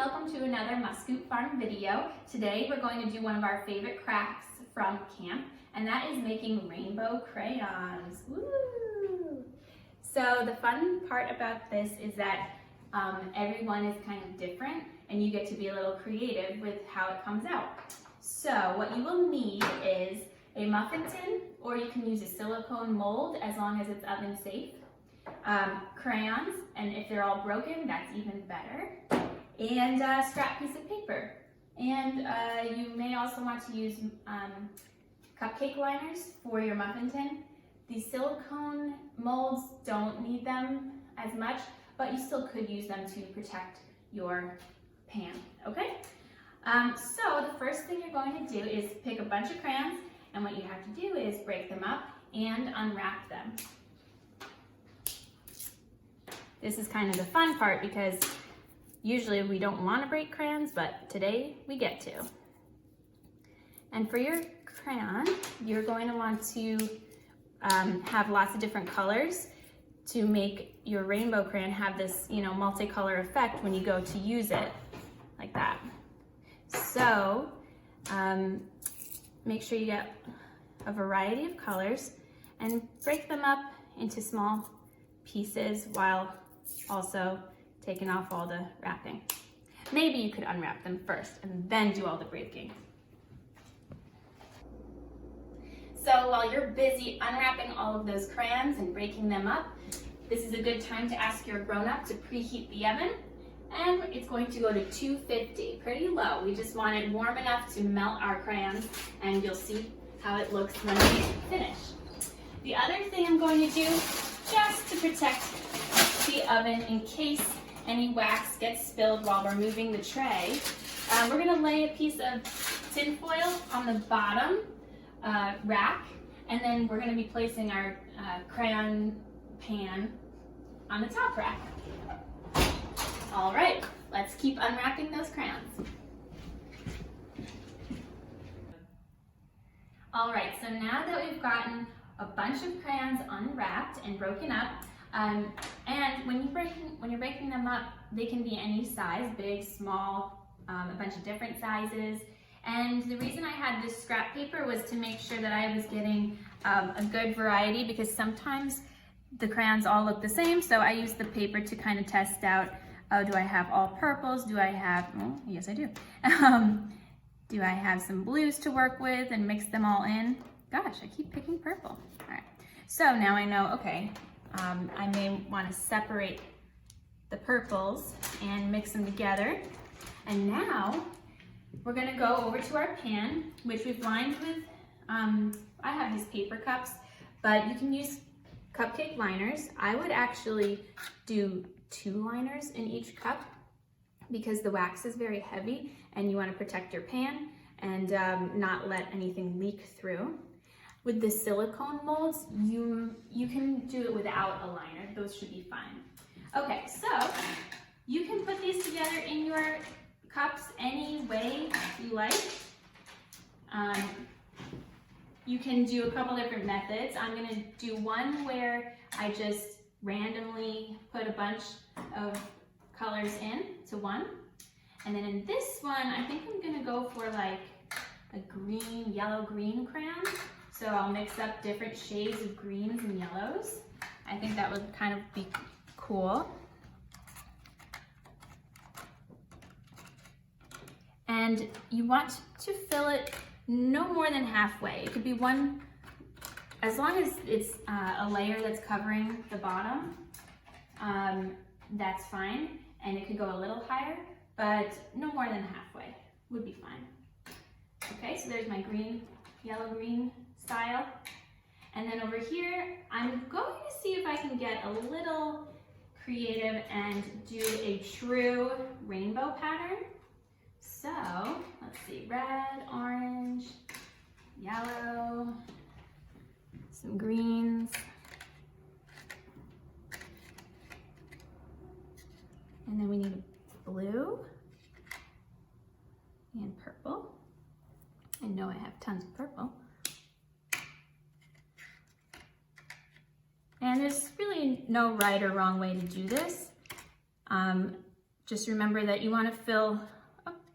welcome to another Muscoot Farm video. Today we're going to do one of our favorite crafts from camp, and that is making rainbow crayons. Woo! So the fun part about this is that everyone is kind of different and you get to be a little creative with how it comes out. So what you will need is a muffin tin, or you can use a silicone mold as long as it's oven safe. Crayons, and if they're all broken, that's even better. And a scrap piece of paper. And you may also want to use cupcake liners for your muffin tin. These silicone molds don't need them as much, but you still could use them to protect your pan, okay? So the first thing you're going to do is pick a bunch of crayons, and what you have to do is break them up and unwrap them. This is kind of the fun part because usually we don't want to break crayons, but today we get to. And for your crayon, you're going to want to have lots of different colors to make your rainbow crayon have this, multicolor effect when you go to use it, like that. So make sure you get a variety of colors and break them up into small pieces while also taking off all the wrapping. Maybe you could unwrap them first and then do all the breaking. So while you're busy unwrapping all of those crayons and breaking them up, this is a good time to ask your grown-up to preheat the oven, and it's going to go to 250, pretty low. We just want it warm enough to melt our crayons, and you'll see how it looks when we finish. The other thing I'm going to do, just to protect the oven in case any wax gets spilled while we're moving the tray, we're going to lay a piece of tin foil on the bottom rack, and then we're going to be placing our crayon pan on the top rack. All right, let's keep unwrapping those crayons. All right, so now that we've gotten a bunch of crayons unwrapped and broken up, and when you're breaking them up, they can be any size, big, small, a bunch of different sizes. And the reason I had this scrap paper was to make sure that I was getting a good variety, because sometimes the crayons all look the same. So I used the paper to kind of test out, do I have all purples? Do I have, oh, yes I do. Do I have some blues to work with and mix them all in? Gosh, I keep picking purple. All right, so now I know, okay, I may want to separate the purples and mix them together. And now we're going to go over to our pan, which we've lined with, I have these paper cups, but you can use cupcake liners. I would actually do 2 liners in each cup because the wax is very heavy and you want to protect your pan and not let anything leak through. With the silicone molds, you can do it without a liner. Those should be fine. Okay, so you can put these together in your cups any way you like. You can do a couple different methods. I'm gonna do one where I just randomly put a bunch of colors in to one. And then in this one, I think I'm gonna go for like a green, yellow-green crayon. So I'll mix up different shades of greens and yellows. I think that would kind of be cool. And you want to fill it no more than halfway. It could be one, as long as it's a layer that's covering the bottom, that's fine. And it could go a little higher, but no more than halfway would be fine. Okay, so there's my green, yellow-green style. And then over here, I'm going to see if I can get a little creative and do a true rainbow pattern. So, let's see, red, orange, yellow, some greens, and then we need blue and purple. I know I have tons of purple. And there's really no right or wrong way to do this. Just remember that you want to fill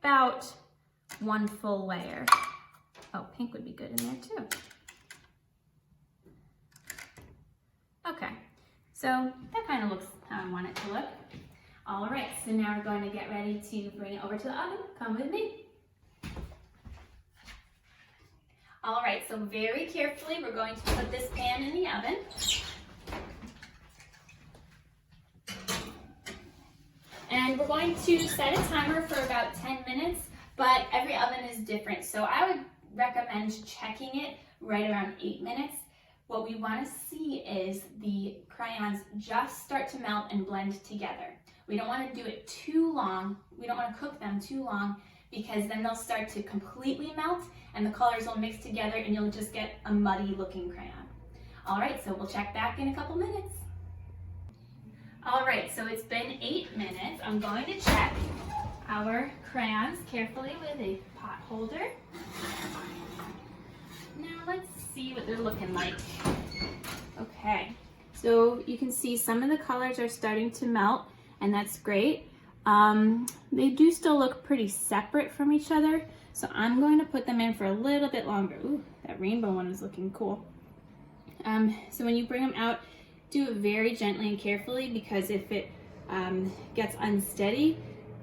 about 1 full layer. Oh, pink would be good in there too. Okay, so that kind of looks how I want it to look. All right, so now we're going to get ready to bring it over to the oven. Come with me. All right, so very carefully, we're going to put this pan in the oven. And we're going to set a timer for about 10 minutes, but every oven is different. So I would recommend checking it right around 8 minutes. What we want to see is the crayons just start to melt and blend together. We don't want to do it too long. We don't want to cook them too long because then they'll start to completely melt and the colors will mix together and you'll just get a muddy looking crayon. All right, so we'll check back in a couple minutes. All right, so it's been 8 minutes. I'm going to check our crayons carefully with a pot holder. Now let's see what they're looking like. Okay, so you can see some of the colors are starting to melt, and that's great. They do still look pretty separate from each other, so I'm going to put them in for a little bit longer. Ooh, that rainbow one is looking cool. So when you bring them out, do it very gently and carefully because if it gets unsteady,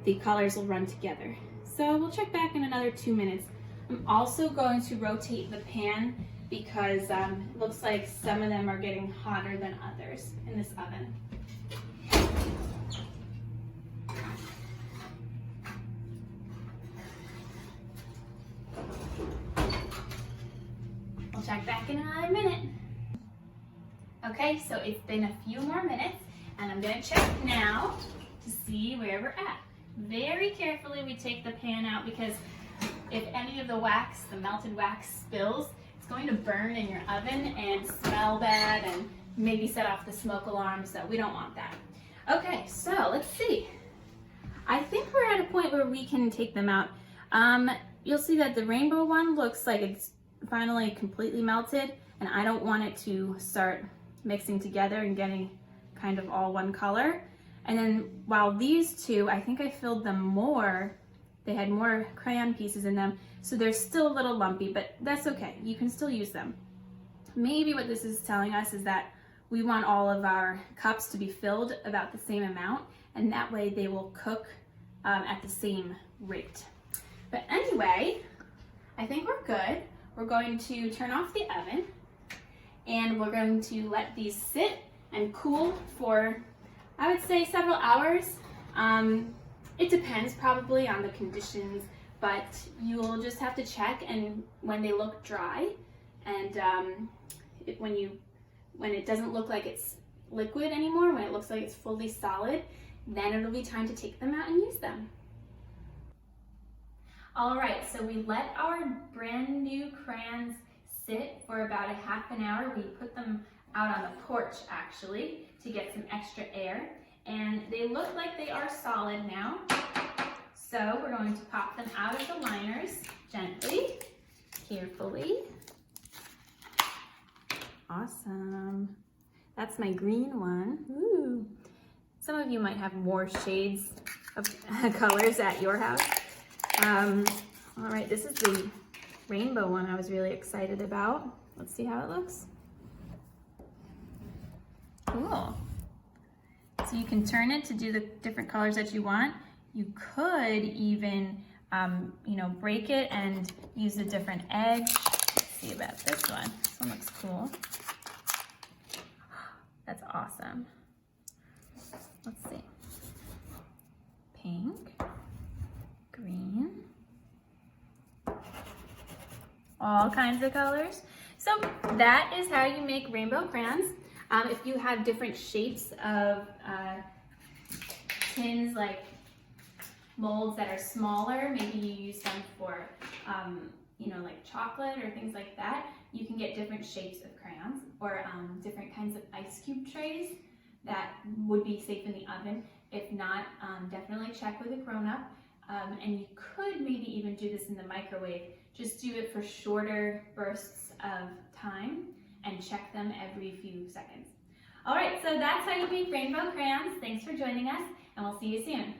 the colors will run together. So we'll check back in another 2 minutes. I'm also going to rotate the pan because it looks like some of them are getting hotter than others in this oven. We'll check back in another minute. Okay, so it's been a few more minutes and I'm going to check now to see where we're at. Very carefully we take the pan out because if any of the wax, the melted wax spills, it's going to burn in your oven and smell bad and maybe set off the smoke alarm, so we don't want that. Okay, so let's see. I think we're at a point where we can take them out. You'll see that the rainbow one looks like it's finally completely melted and I don't want it to start mixing together and getting kind of all one color. And then while these two, I think I filled them more, they had more crayon pieces in them, so they're still a little lumpy, but that's okay, you can still use them. Maybe what this is telling us is that we want all of our cups to be filled about the same amount, and that way they will cook at the same rate. But anyway, I think we're good. We're going to turn off the oven, and we're going to let these sit and cool for, I would say, several hours. It depends probably on the conditions, but you'll just have to check and when they look dry and when it doesn't look like it's liquid anymore, when it looks like it's fully solid, then it'll be time to take them out and use them. All right, so we let our brand new crayons sit for about a half an hour. We put them out on the porch actually to get some extra air, and they look like they are solid now. So we're going to pop them out of the liners gently, carefully. Awesome. That's my green one. Ooh. Some of you might have more shades of colors at your house. All right, this is the rainbow one I was really excited about. Let's see how it looks. Cool. So you can turn it to do the different colors that you want. You could even, break it and use a different edge. Let's see about this one. This one looks cool. That's awesome. Let's see. Pink, green, all kinds of colors. So that is how you make rainbow crayons. If you have different shapes of tins, like molds that are smaller, maybe you use them for, like chocolate or things like that, you can get different shapes of crayons or different kinds of ice cube trays that would be safe in the oven. If not, definitely check with a grown-up. And you could maybe even do this in the microwave. Just do it for shorter bursts of time and check them every few seconds. All right, so that's how you make rainbow crayons. Thanks for joining us, and we'll see you soon.